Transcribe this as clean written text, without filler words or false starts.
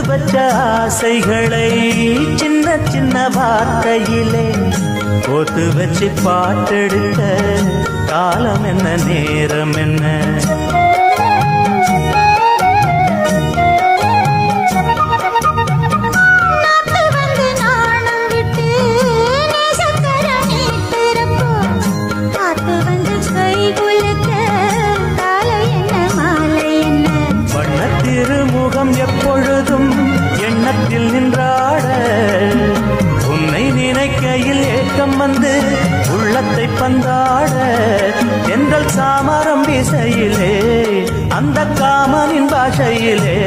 வச்ச ஆசைகளை சின்ன சின்ன வார்த்தையிலே போத்து வச்சு பாட்டெடுக்க காலம் என்ன நேரம் என்ன திருமுகம் எப்பொழுதும் எண்ணத்தில் நின்றாட உன்னை நினைக்கையில் ஏக்கம் வந்து உள்ளத்தை பந்தாட எங்கள் சாமரம் வீசையிலே அந்த காமனின் பாஷையிலே